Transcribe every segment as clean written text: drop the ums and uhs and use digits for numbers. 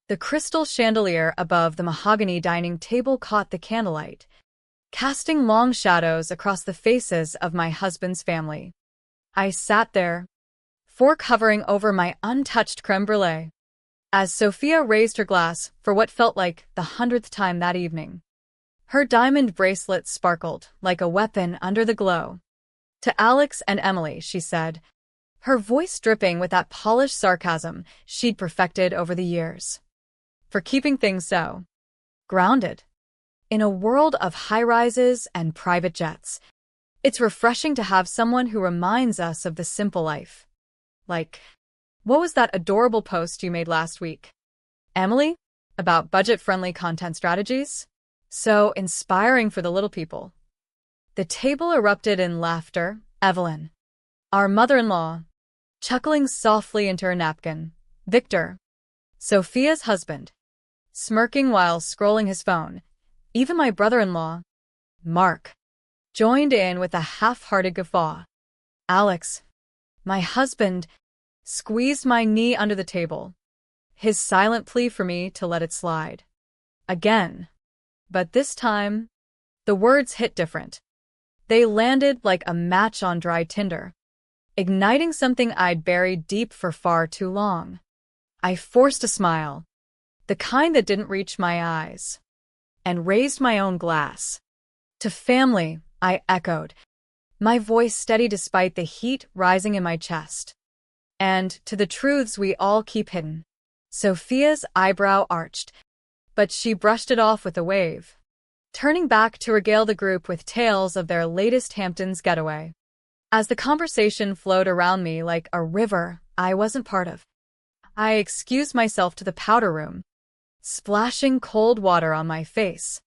The crystal chandelier above the mahogany dining table caught the candlelight, casting long shadows across the faces of my husband's family. I sat there, fork hovering over my untouched creme brulee, as Sophia raised her glass for what felt like the 100th time that evening. Her diamond bracelet sparkled like a weapon under the glow. "To Alex and Emily," she said, her voice dripping with that polished sarcasm she'd perfected over the years. "For keeping things so grounded. In a world of high-rises and private jets, it's refreshing to have someone who reminds us of the simple life. Like, what was that adorable post you made last week, Emily, about budget-friendly content strategies? So inspiring for the little people." The table erupted in laughter. Evelyn, our mother-in-law, chuckling softly into her napkin. Victor, Sophia's husband, smirking while scrolling his phone. Even my brother-in-law, Mark, joined in with a half-hearted guffaw. Alex, my husband, squeezed my knee under the table, his silent plea for me to let it slide. Again. But this time, the words hit different. They landed like a match on dry tinder, igniting something I'd buried deep for far too long. I forced a smile, the kind that didn't reach my eyes, and raised my own glass. "To family," I echoed, my voice steady despite the heat rising in my chest. "And to the truths we all keep hidden." Sophia's eyebrow arched, but she brushed it off with a wave, turning back to regale the group with tales of their latest Hamptons getaway. As the conversation flowed around me like a river I wasn't part of, I excused myself to the powder room, splashing cold water on my face.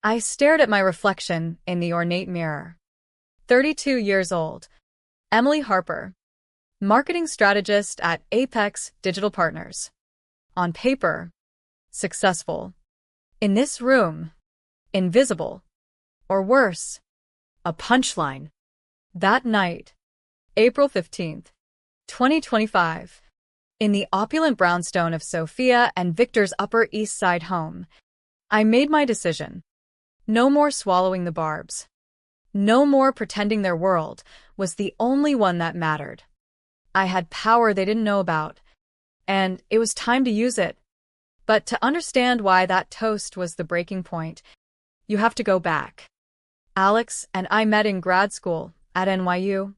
I stared at my reflection in the ornate mirror. 32 years old, Emily Harper, marketing strategist at Apex Digital Partners. On paper, successful. In this room, invisible. Or worse, a punchline. That night, April 15th, 2025, in the opulent brownstone of Sophia and Victor's Upper East Side home, I made my decision. No more swallowing the barbs. No more pretending their world was the only one that mattered. I had power they didn't know about, and it was time to use it. But to understand why that toast was the breaking point, you have to go back. Alex and I met in grad school at NYU,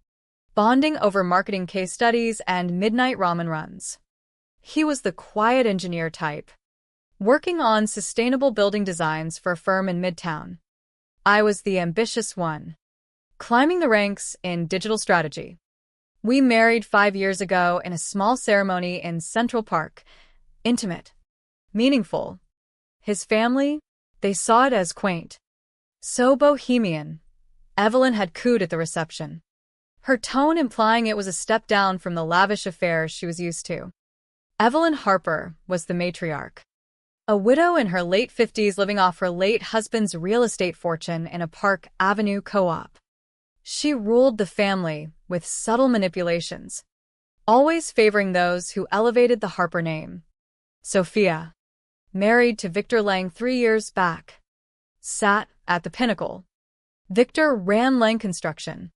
bonding over marketing case studies and midnight ramen runs. He was the quiet engineer type, working on sustainable building designs for a firm in Midtown. I was the ambitious one, climbing the ranks in digital strategy. We married 5 years ago in a small ceremony in Central Park. Intimate. Meaningful. His family, they saw it as quaint. So bohemian. Evelyn had cooed at the reception, her tone implying it was a step down from the lavish affairs she was used to. Evelyn Harper was the matriarch, a widow in her late 50s living off her late husband's real estate fortune in a Park Avenue co-op. She ruled the family with subtle manipulations, always favoring those who elevated the Harper name. Sophia, married to Victor Lang 3 years back, sat at the pinnacle. Victor ran Lang Construction,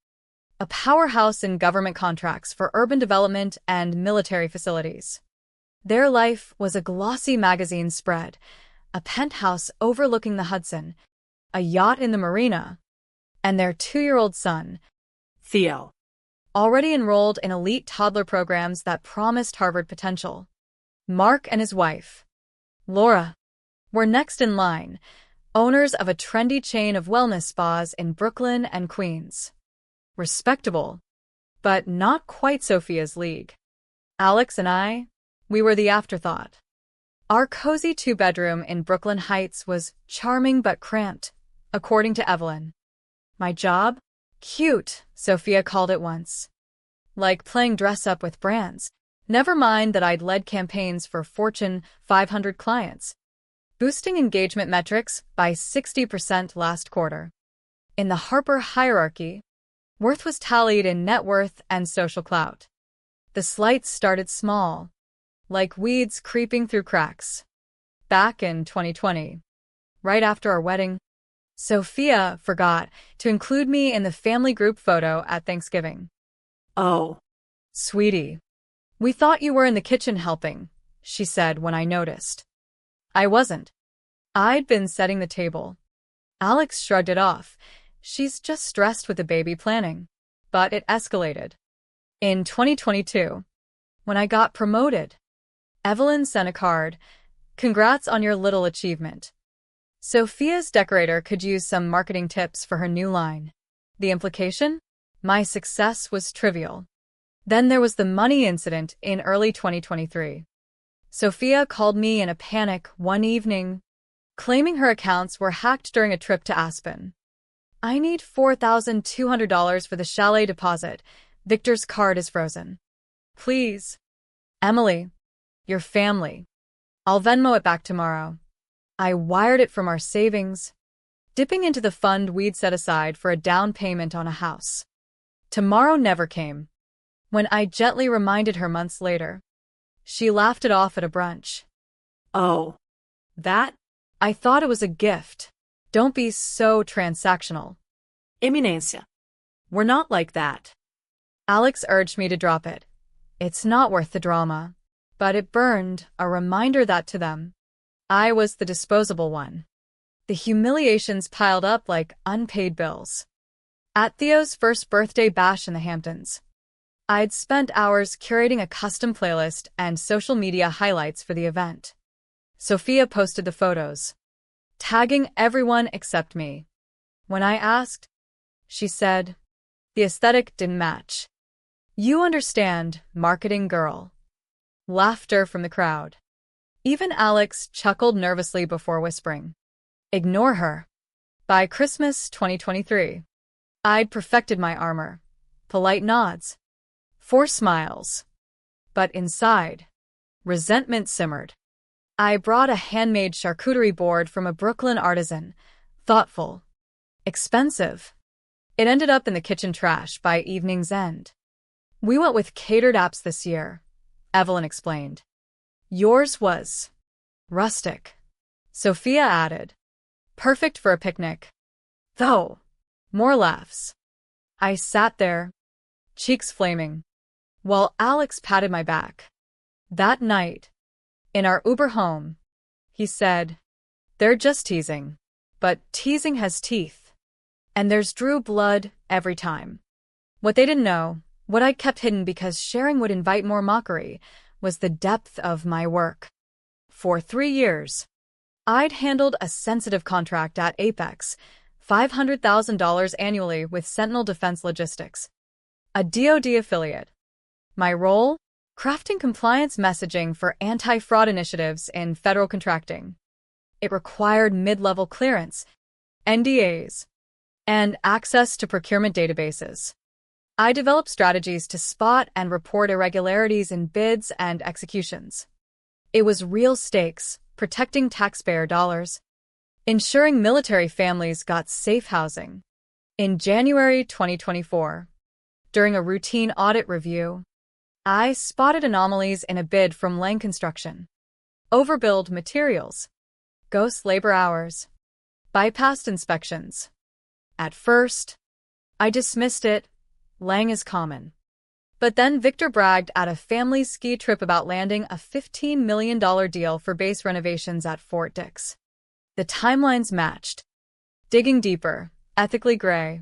a powerhouse in government contracts for urban development and military facilities. Their life was a glossy magazine spread, a penthouse overlooking the Hudson, a yacht in the marina, and their 2-year-old son, Theo, already enrolled in elite toddler programs that promised Harvard potential. Mark and his wife, Laura, were next in line, owners of a trendy chain of wellness spas in Brooklyn and Queens. Respectable, but not quite Sophia's league. Alex and I, we were the afterthought. Our cozy 2-bedroom in Brooklyn Heights was charming but cramped, according to Evelyn. My job? Cute, Sophia called it once. Like playing dress-up with brands. Never mind that I'd led campaigns for Fortune 500 clients, boosting engagement metrics by 60% last quarter. In the Harper hierarchy, worth was tallied in net worth and social clout. The slights started small, like weeds creeping through cracks. back in 2020, right after our wedding. Sophia forgot to include me in the family group photo at Thanksgiving. Oh, Sweetie, we thought you were in the kitchen helping, she said when I noticed. I wasn't. I'd been setting the table. Alex shrugged it off. She's just stressed with the baby planning. But it escalated. In 2022, when I got promoted, Evelyn sent a card. Congrats on your little achievement. Sophia's decorator could use some marketing tips for her new line. The implication? My success was trivial. Then there was the money incident in early 2023. Sophia called me in a panic one evening, claiming her accounts were hacked during a trip to Aspen. I need $4,200 for the chalet deposit. Victor's card is frozen. Please. Emily, your family. I'll Venmo it back tomorrow. I wired it from our savings, dipping into the fund we'd set aside for a down payment on a house. Tomorrow never came. When I gently reminded her months later, she laughed it off at a brunch. oh, That? I thought it was a gift. Don't be so transactional. Eminência. We're not like that. Alex urged me to drop it. It's not worth the drama. But it burned, a reminder that to them, I was the disposable one. The humiliations piled up like unpaid bills. At Theo's first birthday bash in the Hamptons, I'd spent hours curating a custom playlist and social media highlights for the event. Sophia posted the photos, tagging everyone except me. When I asked, she said, the aesthetic didn't match. You understand, marketing girl. Laughter from the crowd. Even Alex chuckled nervously before whispering, ignore her. By Christmas 2023, I'd perfected my armor. Polite nods. 4 smiles. But inside, resentment simmered. I brought a handmade charcuterie board from a Brooklyn artisan. Thoughtful. Expensive. It ended up in the kitchen trash by evening's end. We went with catered apps this year, Evelyn explained. Yours was rustic. Sophia added. Perfect for a picnic. Though, more laughs. I sat there, cheeks flaming, while Alex patted my back. That night, in our Uber home, he said, they're just teasing, but teasing has teeth. And there's Drew blood every time. What they didn't know, what I kept hidden because sharing would invite more mockery, was the depth of my work. For 3 years, I'd handled a sensitive contract at Apex, $500,000 annually with Sentinel Defense Logistics, a DoD affiliate. My role? Crafting compliance messaging for anti-fraud initiatives in federal contracting. It required mid-level clearance, NDAs, and access to procurement databases. I developed strategies to spot and report irregularities in bids and executions. It was real stakes, protecting taxpayer dollars, ensuring military families got safe housing. In January 2024, during a routine audit review, I spotted anomalies in a bid from Lang Construction. Overbilled materials, ghost labor hours, bypassed inspections. At first, I dismissed it. Lang is common. But then Victor bragged at a family ski trip about landing a $15 million deal for base renovations at Fort Dix. The timelines matched. Digging deeper, ethically gray.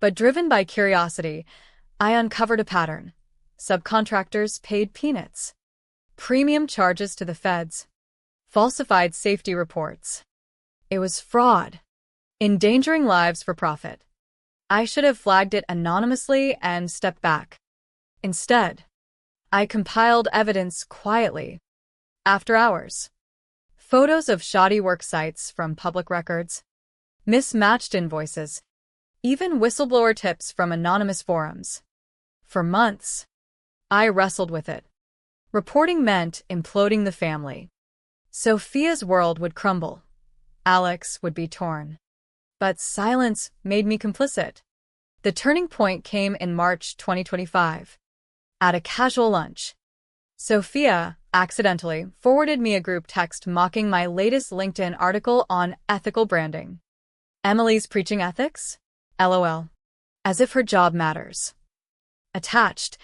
But driven by curiosity, I uncovered a pattern. Subcontractors paid peanuts. Premium charges to the feds. Falsified safety reports. It was fraud. Endangering lives for profit. I should have flagged it anonymously and stepped back. Instead, I compiled evidence quietly. After hours. Photos of shoddy work sites from public records. Mismatched invoices. Even whistleblower tips from anonymous forums. For months, I wrestled with it. Reporting meant imploding the family. Sophia's world would crumble. Alex would be torn. But silence made me complicit. The turning point came in March 2025. At a casual lunch, Sophia, accidentally forwarded me a group text mocking my latest LinkedIn article on ethical branding. Emily's preaching ethics? LOL. As if her job matters. Attached,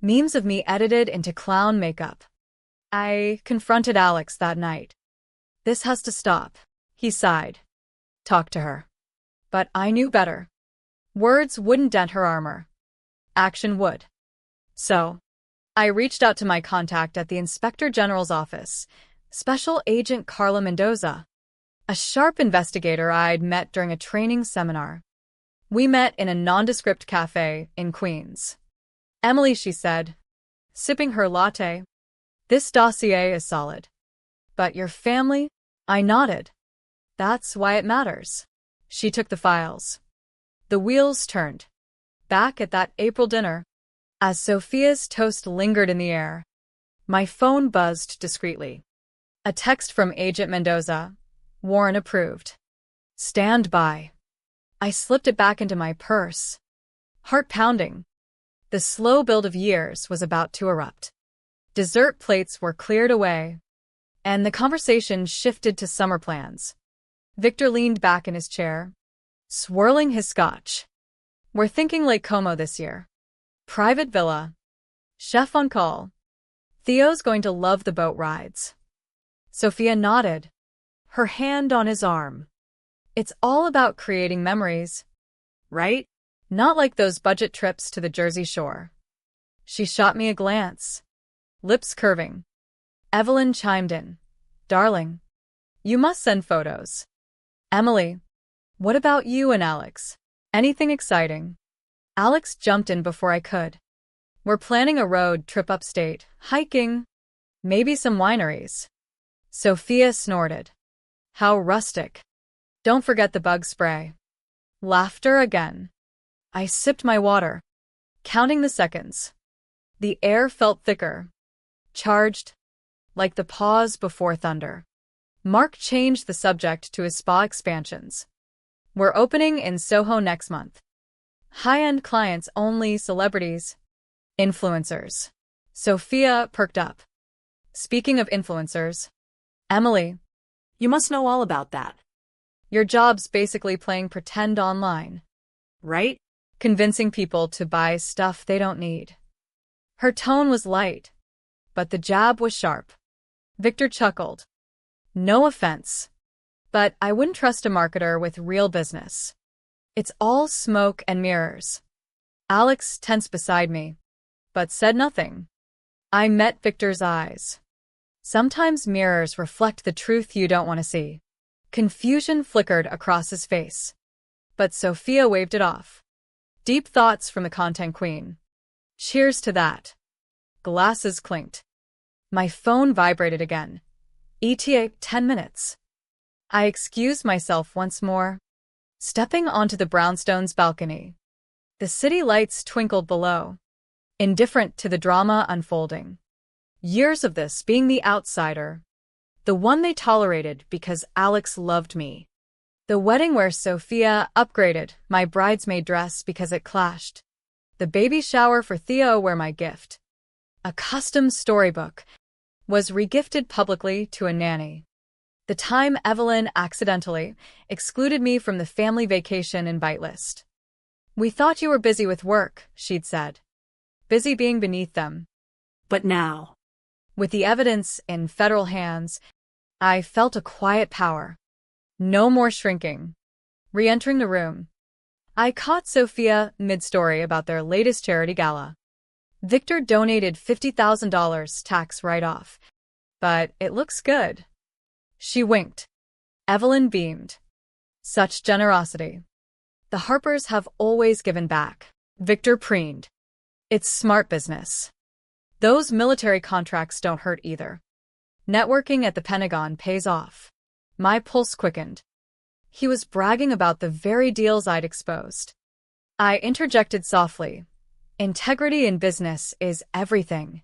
memes of me edited into clown makeup. I confronted Alex that night. This has to stop, he sighed. Talk to her. But I knew better. Words wouldn't dent her armor. Action would. So, I reached out to my contact at the Inspector General's office, Special Agent Carla Mendoza, a sharp investigator I'd met during a training seminar. We met in a nondescript cafe in Queens. Emily, she said, sipping her latte. This dossier is solid. But your family? I nodded. That's why it matters. She took the files. The wheels turned. Back at that April dinner, as Sophia's toast lingered in the air, my phone buzzed discreetly. A text from Agent Mendoza. Warren approved. Stand by. I slipped it back into my purse. Heart pounding. The slow build of years was about to erupt. Dessert plates were cleared away, and the conversation shifted to summer plans. Victor leaned back in his chair, swirling his scotch. We're thinking Lake Como this year. Private villa. Chef on call. Theo's going to love the boat rides. Sophia nodded, her hand on his arm. It's all about creating memories, right? Not like those budget trips to the Jersey Shore. She shot me a glance, lips curving. Evelyn chimed in. Darling, you must send photos. Emily, what about you and Alex? Anything exciting? Alex jumped in before I could. We're planning a road trip upstate, hiking, maybe some wineries. Sophia snorted. How rustic. Don't forget the bug spray. Laughter again. I sipped my water, counting the seconds. The air felt thicker, charged, like the pause before thunder. Mark changed the subject to his spa expansions. We're opening in Soho next month. High-end clients only, celebrities. Influencers. Sophia perked up. Speaking of influencers, Emily, You must know all about that, your job's basically playing pretend online, right? convincing people to buy stuff they don't need. Her tone was light, but the jab was sharp. Victor chuckled. No offense, but I wouldn't trust a marketer with real business. It's all smoke and mirrors. Alex tensed beside me, but said nothing. I met Victor's eyes. Sometimes mirrors reflect the truth you don't want to see. Confusion flickered across his face. But Sophia waved it off. Deep thoughts from the content queen. Cheers to that. Glasses clinked. My phone vibrated again. ETA 10 minutes. I excused myself once more, stepping onto the brownstone's balcony. The city lights twinkled below, indifferent to the drama unfolding. Years of this being the outsider, the one they tolerated because Alex loved me. The wedding where Sophia upgraded my bridesmaid dress because it clashed. The baby shower for Theo where my gift, a custom storybook, was regifted publicly to a nanny. The time Evelyn accidentally excluded me from the family vacation invite list. We thought you were busy with work, she'd said. Busy being beneath them. But now, with the evidence in federal hands, I felt a quiet power. No more shrinking. Re-entering the room, I caught Sophia mid-story about their latest charity gala. Victor donated $50,000 tax write-off, but it looks good. She winked. Evelyn beamed. Such generosity. The Harpers have always given back. Victor preened. It's smart business. Those military contracts don't hurt either. Networking at the Pentagon pays off. My pulse quickened. He was bragging about the very deals I'd exposed. I interjected softly. Integrity in business is everything.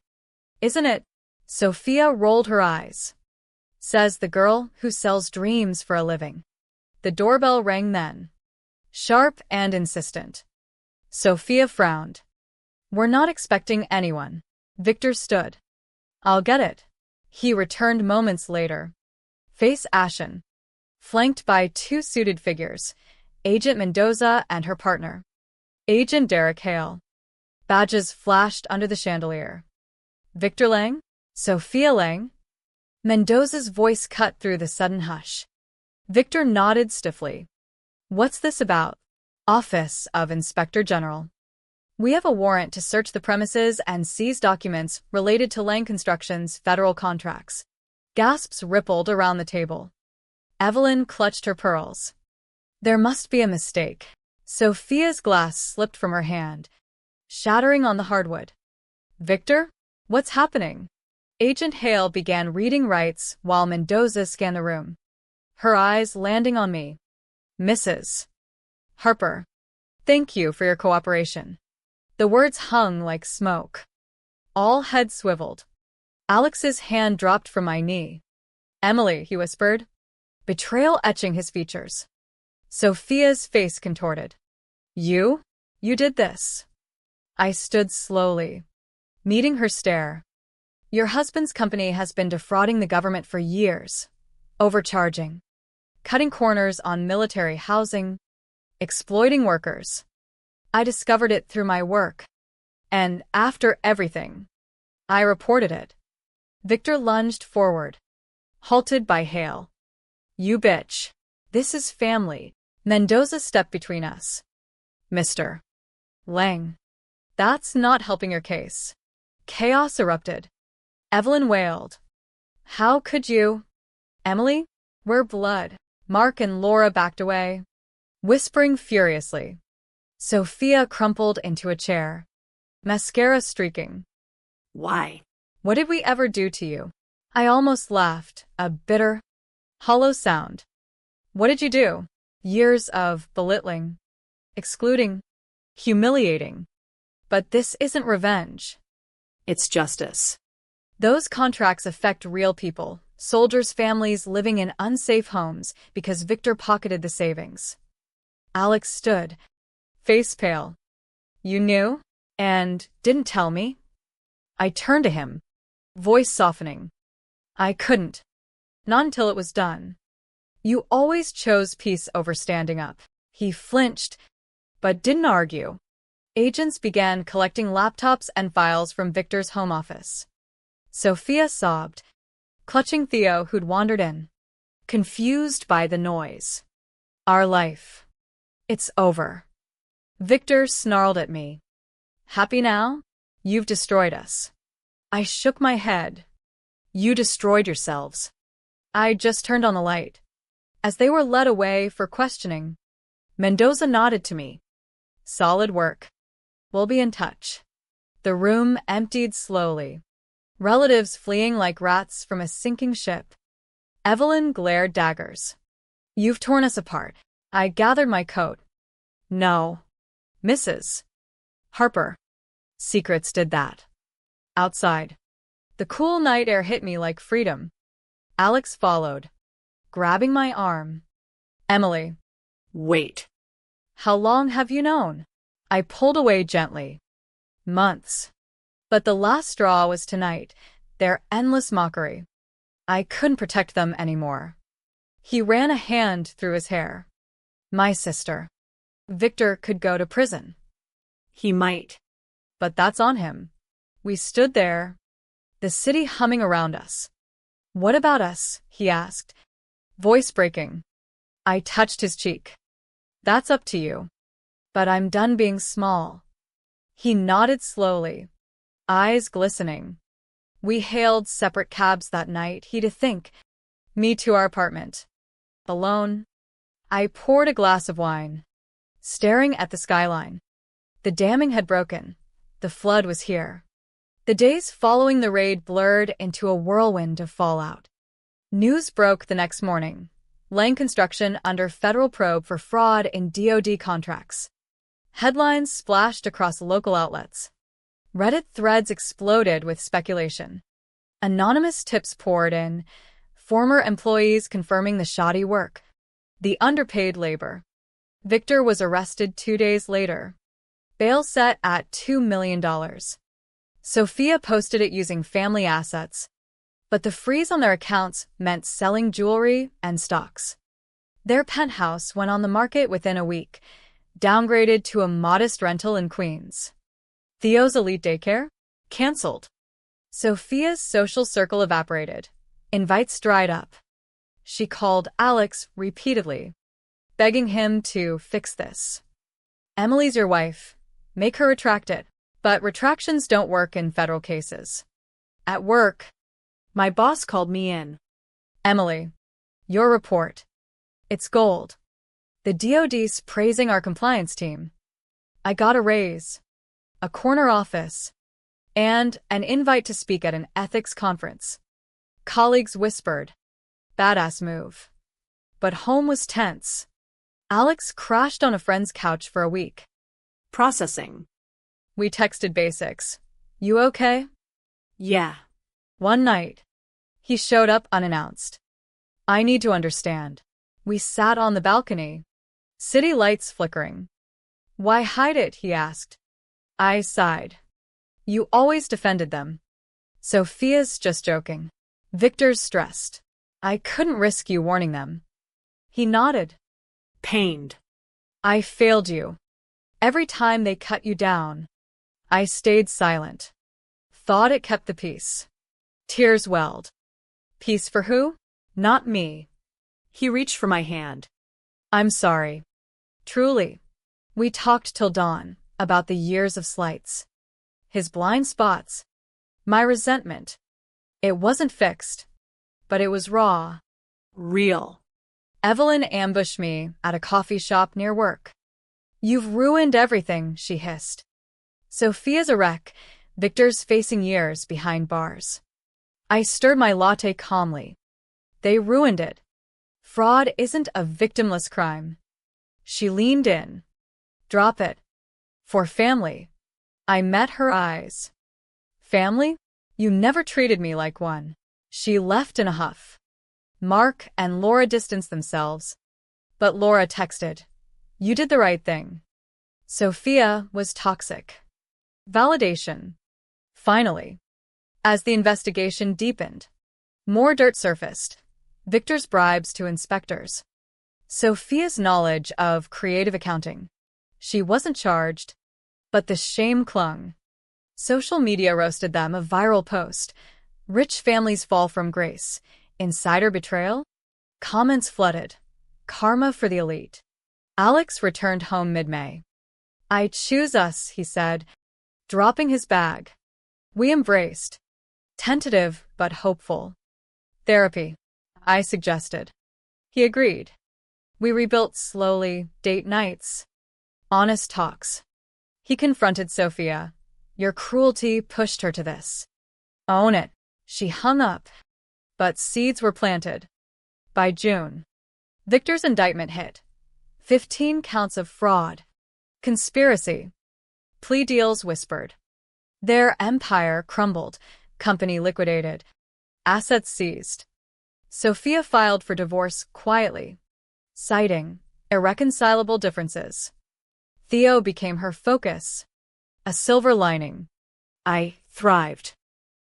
Isn't it? Sophia rolled her eyes. Says the girl who sells dreams for a living. The doorbell rang then. Sharp and insistent. Sophia frowned. We're not expecting anyone. Victor stood. I'll get it. He returned moments later, face ashen, flanked by two suited figures, Agent Mendoza and her partner, Agent Derek Hale. Badges flashed under the chandelier. Victor Lang? Sophia Lang? Mendoza's voice cut through the sudden hush. Victor nodded stiffly. What's this about? Office of Inspector General. We have a warrant to search the premises and seize documents related to Lang Construction's federal contracts. Gasps rippled around the table. Evelyn clutched her pearls. There must be a mistake. Sophia's glass slipped from her hand, shattering on the hardwood. Victor? What's happening? Agent Hale began reading rights while Mendoza scanned the room, her eyes landing on me. Mrs. Harper, thank you for your cooperation. The words hung like smoke. All heads swiveled. Alex's hand dropped from my knee. Emily, he whispered, betrayal etching his features. Sophia's face contorted. You? You did this. I stood slowly, meeting her stare. Your husband's company has been defrauding the government for years, overcharging, cutting corners on military housing, exploiting workers. I discovered it through my work. And after everything, I reported it. Victor lunged forward, halted by Hale. You bitch. This is family. Mendoza stepped between us. Mr. Lang. That's not helping your case. Chaos erupted. Evelyn wailed. How could you? Emily? We're blood. Mark and Laura backed away, whispering furiously. Sophia crumpled into a chair, mascara streaking. Why? What did we ever do to you? I almost laughed, a bitter, hollow sound. What did you do? Years of belittling, excluding, humiliating. But this isn't revenge. It's justice. Those contracts affect real people, soldiers' families living in unsafe homes because Victor pocketed the savings. Alex stood, face pale. You knew? And didn't tell me? I turned to him, voice softening. I couldn't. Not until it was done. You always chose peace over standing up. He flinched, but didn't argue. Agents began collecting laptops and files from Victor's home office. Sophia sobbed, clutching Theo, who'd wandered in, confused by the noise. Our life. It's over. Victor snarled at me. Happy now? You've destroyed us. I shook my head. You destroyed yourselves. I just turned on the light. As they were led away for questioning, Mendoza nodded to me. Solid work. We'll be in touch. The room emptied slowly. Relatives fleeing like rats from a sinking ship. Evelyn glared daggers. You've torn us apart. I gathered my coat. No. Mrs. Harper. Secrets did that. Outside. The cool night air hit me like freedom. Alex followed, grabbing my arm. Emily. Wait. How long have you known? I pulled away gently. Months. But the last straw was tonight, their endless mockery. I couldn't protect them anymore. He ran a hand through his hair. My sister. Victor could go to prison. He might. But that's on him. We stood there, the city humming around us. What about us? He asked, voice breaking. I touched his cheek. That's up to you. But I'm done being small. He nodded slowly, eyes glistening. We hailed separate cabs that night, he to think. Me to our apartment. Alone. I poured a glass of wine, staring at the skyline. The damming had broken. The flood was here. The days following the raid blurred into a whirlwind of fallout. News broke the next morning. Lang Construction under federal probe for fraud in DoD contracts. Headlines splashed across local outlets. Reddit threads exploded with speculation. Anonymous tips poured in, former employees confirming the shoddy work, the underpaid labor. Victor was arrested 2 days later. Bail set at $2 million. Sophia posted it using family assets, But the freeze on their accounts meant selling jewelry and stocks. Their penthouse went on the market within a week, downgraded to a modest rental in Queens. Theo's elite daycare? Cancelled. Sophia's social circle evaporated. Invites dried up. She called Alex repeatedly, begging him to fix this. Emily's your wife. Make her retract it. But retractions don't work in federal cases. At work, My boss called me in. Emily, your report. It's gold. The DOD's praising our compliance team. I got a raise, a corner office, and an invite to speak at an ethics conference. Colleagues whispered, badass move. But home was tense. Alex crashed on a friend's couch for a week. Processing. We texted basics. You okay? Yeah. One night, he showed up unannounced. I need to understand. We sat on the balcony, city lights flickering. Why hide it, he asked. I sighed. You always defended them. Sophia's just joking. Victor's stressed. I couldn't risk you warning them. He nodded. Pained. I failed you. Every time they cut you down. I stayed silent. Thought it kept the peace. Tears welled. Peace for who? Not me. He reached for my hand. I'm sorry. Truly. We talked till dawn about the years of slights. His blind spots. My resentment. It wasn't fixed, but it was raw. Real. Evelyn ambushed me at a coffee shop near work. You've ruined everything, she hissed. Sophia's a wreck. Victor's facing years behind bars. I stirred my latte calmly. They ruined it. Fraud isn't a victimless crime. She leaned in. Drop it. For family. I met her eyes. Family? You never treated me like one. She left in a huff. Mark and Laura distanced themselves. But Laura texted. You did the right thing. Sophia was toxic. Validation. Finally. As the investigation deepened, more dirt surfaced. Victor's bribes to inspectors. Sophia's knowledge of creative accounting. She wasn't charged, but the shame clung. Social media roasted them a viral post. Rich families fall from grace. Insider betrayal? Comments flooded. Karma for the elite. Alex returned home mid-May. I choose us, he said, dropping his bag. We embraced. Tentative but hopeful. Therapy, I suggested. He agreed. We rebuilt slowly, date nights. Honest talks. He confronted Sophia. Your cruelty pushed her to this. Own it. She hung up. But seeds were planted. By June, Victor's indictment hit. 15 counts of fraud. Conspiracy. Plea deals whispered. Their empire crumbled. Company liquidated. Assets seized. Sophia filed for divorce quietly, citing irreconcilable differences. Theo became her focus. A silver lining. I thrived.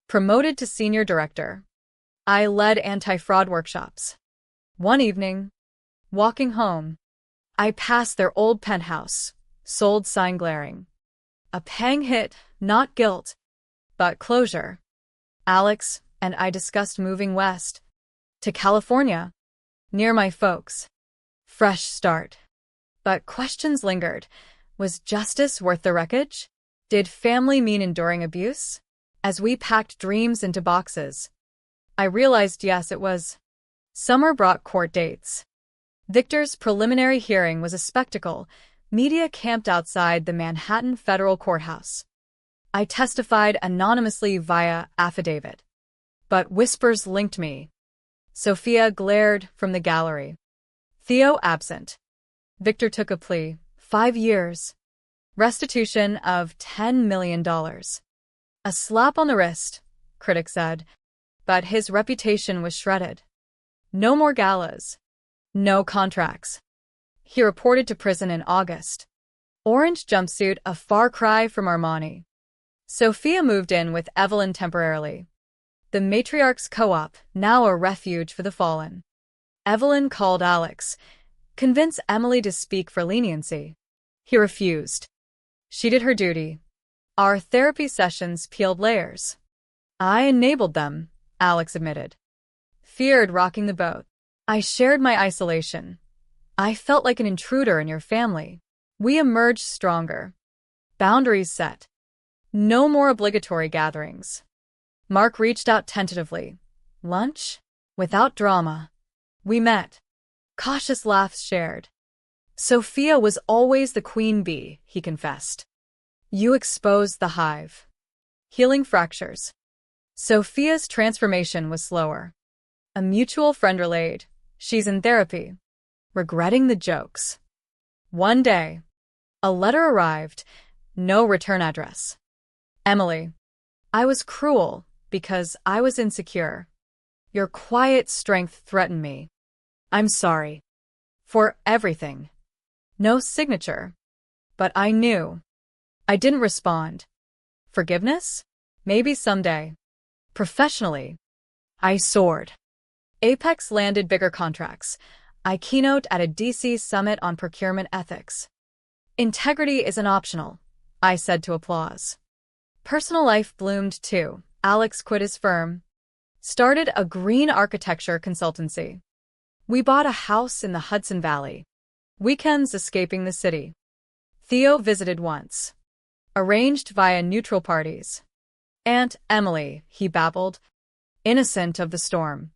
Promoted to senior director. I led anti-fraud workshops. One evening, walking home, I passed their old penthouse, sold sign glaring. A pang hit, not guilt, but closure. Alex and I discussed moving west, to California, near my folks. Fresh start. But questions lingered. Was justice worth the wreckage? Did family mean enduring abuse? As we packed dreams into boxes, I realized yes, it was. Summer brought court dates. Victor's preliminary hearing was a spectacle. Media camped outside the Manhattan Federal Courthouse. I testified anonymously via affidavit. But whispers linked me. Sophia glared from the gallery. Theo absent. Victor took a plea. 5 years. Restitution of $10 million. A slap on the wrist, critics said. But his reputation was shredded. No more galas. No contracts. He reported to prison in August. Orange jumpsuit, a far cry from Armani. Sophia moved in with Evelyn temporarily. The Matriarchs Co-op, now a refuge for the fallen. Evelyn called Alex, convince Emily to speak for leniency. He refused. She did her duty. Our therapy sessions peeled layers. I enabled them, Alex admitted. Feared rocking the boat. I shared my isolation. I felt like an intruder in your family. We emerged stronger. Boundaries set. No more obligatory gatherings. Mark reached out tentatively. Lunch? Without drama. We met. Cautious laughs shared. Sophia was always the queen bee, he confessed. You exposed the hive. Healing fractures. Sophia's transformation was slower. A mutual friend relayed, she's in therapy. Regretting the jokes. One day, a letter arrived, no return address. Emily, I was cruel because I was insecure. Your quiet strength threatened me. I'm sorry. For everything. No signature. But I knew. I didn't respond. Forgiveness? Maybe someday. Professionally, I soared. Apex landed bigger contracts. I keynote at a DC summit on procurement ethics. Integrity isn't optional, I said to applause. Personal life bloomed too. Alex quit his firm, started a green architecture consultancy. We bought a house in the Hudson Valley. Weekends escaping the city. Theo visited once. Arranged via neutral parties. Aunt Emily, he babbled, innocent of the storm.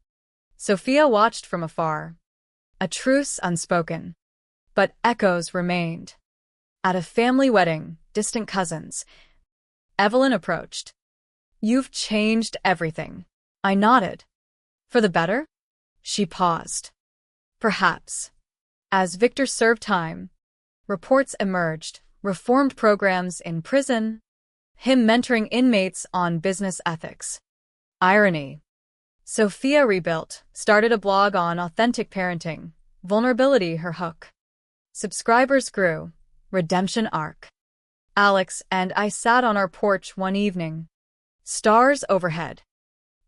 Sophia watched from afar. A truce unspoken. But echoes remained. At a family wedding, distant cousins. Evelyn approached. You've changed everything. I nodded. For the better? She paused. Perhaps. As Victor served time, reports emerged, reformed programs in prison, him mentoring inmates on business ethics. Irony. Sophia rebuilt, started a blog on authentic parenting, vulnerability her hook. Subscribers grew, redemption arc. Alex and I sat on our porch one evening. Stars overhead.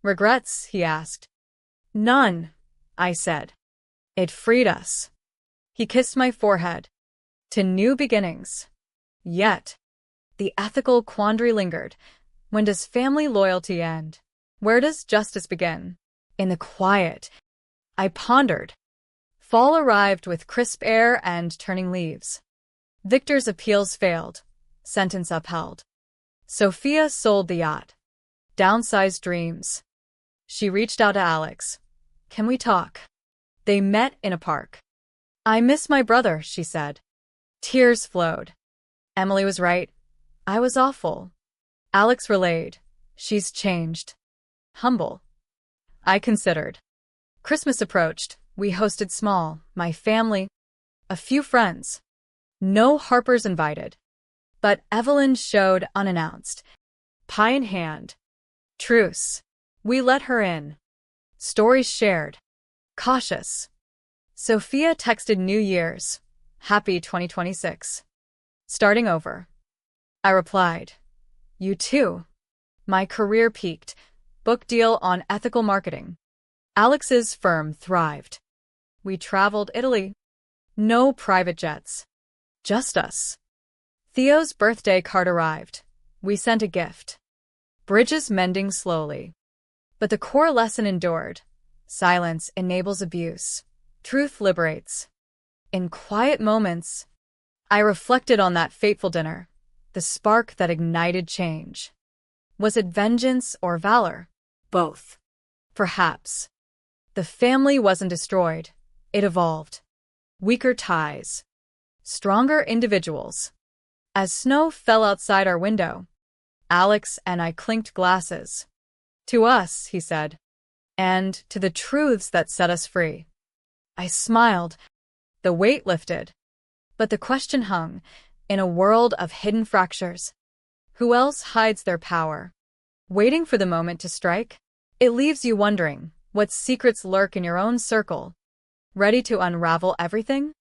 Regrets, he asked. None, I said. It freed us. He kissed my forehead. To new beginnings. Yet, the ethical quandary lingered. When does family loyalty end? Where does justice begin? In the quiet, I pondered. Fall arrived with crisp air and turning leaves. Victor's appeals failed. Sentence upheld. Sophia sold the yacht. Downsized dreams. She reached out to Alex. Can we talk? They met in a park. I miss my brother, she said. Tears flowed. Emily was right. I was awful. Alex relayed. She's changed. Humble. I considered. Christmas approached. We hosted small, my family, a few friends. No Harpers invited. But Evelyn showed unannounced. Pie in hand. Truce. We let her in. Stories shared. Cautious. Sophia texted New Year's. Happy 2026. Starting over. I replied. You too. My career peaked. Book deal on ethical marketing. Alex's firm thrived. We traveled Italy. No private jets. Just us. Theo's birthday card arrived. We sent a gift. Bridges mending slowly. But the core lesson endured. Silence enables abuse. Truth liberates. In quiet moments, I reflected on that fateful dinner, the spark that ignited change. Was it vengeance or valor? Both. Perhaps. The family wasn't destroyed. It evolved. Weaker ties. Stronger individuals. As snow fell outside our window, Alex and I clinked glasses. To us, he said, and to the truths that set us free. I smiled. The weight lifted. But the question hung, in a world of hidden fractures. Who else hides their power? Waiting for the moment to strike? It leaves you wondering what secrets lurk in your own circle. Ready to unravel everything?